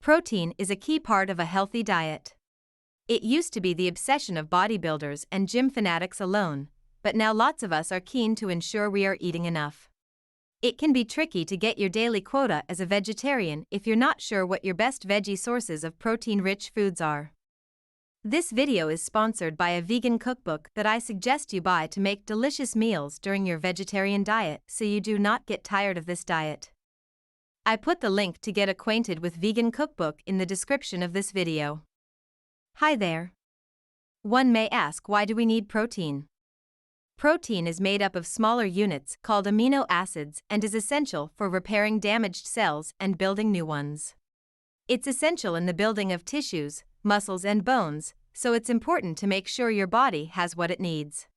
Protein is a key part of a healthy diet. It used to be the obsession of bodybuilders and gym fanatics alone, but now lots of us are keen to ensure we are eating enough. It can be tricky to get your daily quota as a vegetarian if you're not sure what your best veggie sources of protein-rich foods are. This video is sponsored by a vegan cookbook that I suggest you buy to make delicious meals during your vegetarian diet so you do not get tired of this diet. I put the link to get acquainted with Vegan Cookbook in the description of this video. Hi there. One may ask, why do we need protein? Protein is made up of smaller units called amino acids and is essential for repairing damaged cells and building new ones. It's essential in the building of tissues, muscles and bones, so it's important to make sure your body has what it needs.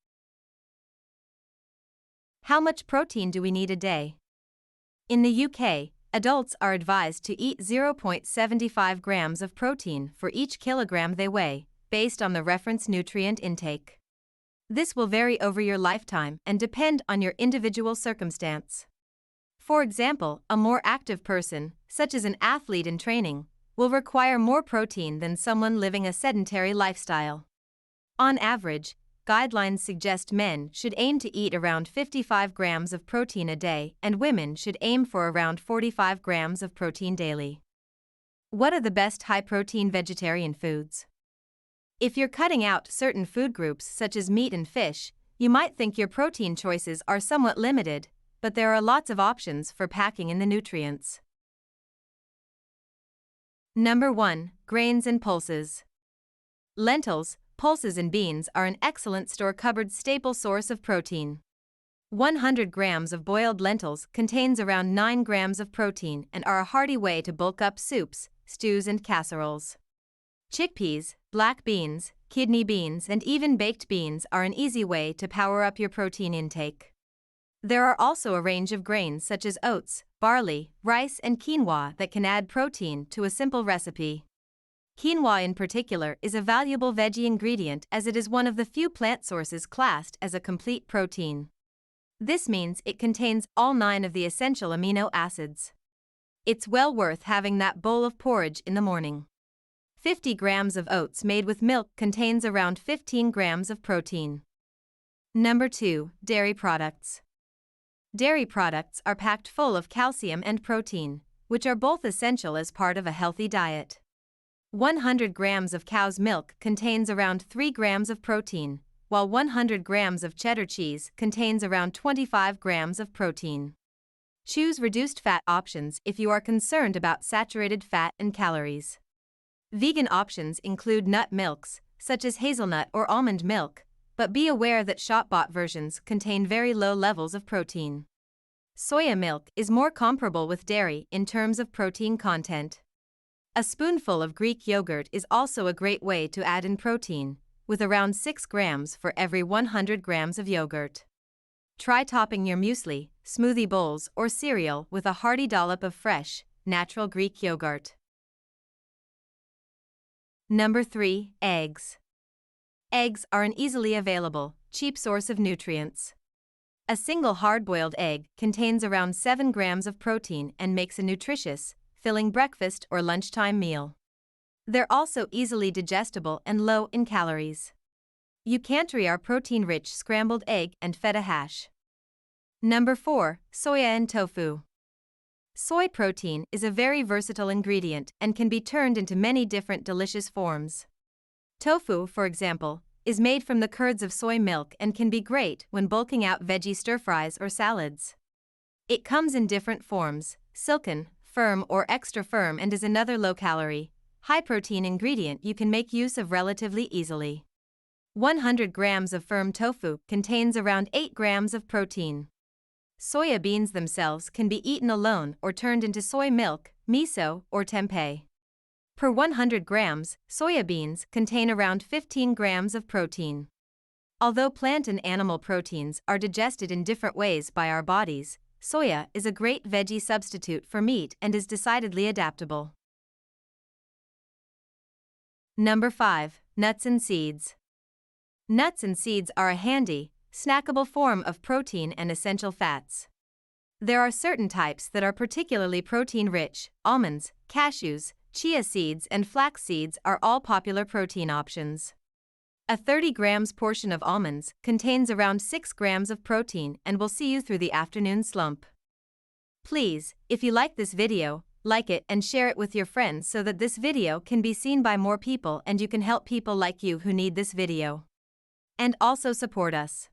How much protein do we need a day? In the UK, adults are advised to eat 0.75 grams of protein for each kilogram they weigh, based on the reference nutrient intake. This will vary over your lifetime and depend on your individual circumstance. For example, a more active person, such as an athlete in training, will require more protein than someone living a sedentary lifestyle. On average, guidelines suggest men should aim to eat around 55 grams of protein a day and women should aim for around 45 grams of protein daily. What are the best high-protein vegetarian foods? If you're cutting out certain food groups such as meat and fish, you might think your protein choices are somewhat limited, but there are lots of options for packing in the nutrients. Number 1. Grains and pulses. Lentils, pulses and beans are an excellent store-cupboard staple source of protein. 100 grams of boiled lentils contains around 9 grams of protein and are a hearty way to bulk up soups, stews and casseroles. Chickpeas, black beans, kidney beans and even baked beans are an easy way to power up your protein intake. There are also a range of grains such as oats, barley, rice and quinoa that can add protein to a simple recipe. Quinoa in particular is a valuable veggie ingredient as it is one of the few plant sources classed as a complete protein. This means it contains all 9 of the essential amino acids. It's well worth having that bowl of porridge in the morning. 50 grams of oats made with milk contains around 15 grams of protein. Number 2. Dairy products. Dairy products are packed full of calcium and protein, which are both essential as part of a healthy diet. 100 grams of cow's milk contains around 3 grams of protein, while 100 grams of cheddar cheese contains around 25 grams of protein. Choose reduced fat options if you are concerned about saturated fat and calories. Vegan options include nut milks, such as hazelnut or almond milk, but be aware that shop-bought versions contain very low levels of protein. Soya milk is more comparable with dairy in terms of protein content. A spoonful of Greek yogurt is also a great way to add in protein, with around 6 grams for every 100 grams of yogurt. Try topping your muesli, smoothie bowls, or cereal with a hearty dollop of fresh, natural Greek yogurt. Number 3. Eggs. Eggs are an easily available, cheap source of nutrients. A single hard-boiled egg contains around 7 grams of protein and makes a nutritious, filling breakfast or lunchtime meal. They're also easily digestible and low in calories. You can't try our protein-rich scrambled egg and feta hash. Number 4. Soya and tofu. Soy protein is a very versatile ingredient and can be turned into many different delicious forms. Tofu, for example, is made from the curds of soy milk and can be great when bulking out veggie stir-fries or salads. It comes in different forms, silken, firm or extra firm, and is another low-calorie, high-protein ingredient you can make use of relatively easily. 100 grams of firm tofu contains around 8 grams of protein. Soya beans themselves can be eaten alone or turned into soy milk, miso, or tempeh. Per 100 grams, soya beans contain around 15 grams of protein. Although plant and animal proteins are digested in different ways by our bodies, soya is a great veggie substitute for meat and is decidedly adaptable. Number 5. Nuts and seeds. Nuts and seeds are a handy, snackable form of protein and essential fats. There are certain types that are particularly protein-rich: almonds, cashews, Chia seeds and flax seeds are all popular protein options. A 30 grams portion of almonds contains around 6 grams of protein and will see you through the afternoon slump. Please, if you like this video, like it and share it with your friends so that this video can be seen by more people and you can help people like you who need this video. And also support us.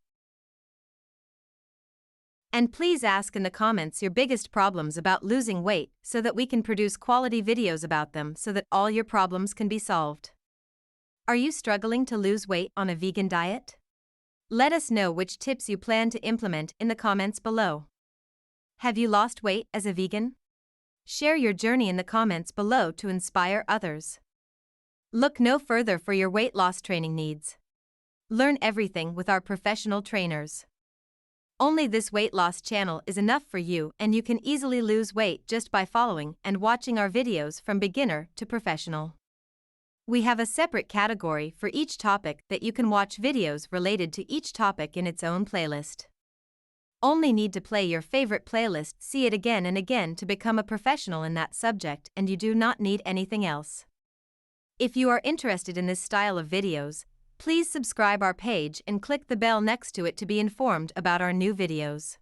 And please ask in the comments your biggest problems about losing weight so that we can produce quality videos about them so that all your problems can be solved. Are you struggling to lose weight on a vegan diet? Let us know which tips you plan to implement in the comments below. Have you lost weight as a vegan? Share your journey in the comments below to inspire others. Look no further for your weight loss training needs. Learn everything with our professional trainers. Only this weight loss channel is enough for you and you can easily lose weight just by following and watching our videos from beginner to professional. We have a separate category for each topic that you can watch videos related to each topic in its own playlist. Only need to play your favorite playlist, see it again and again to become a professional in that subject, and you do not need anything else. If you are interested in this style of videos, please subscribe our page and click the bell next to it to be informed about our new videos.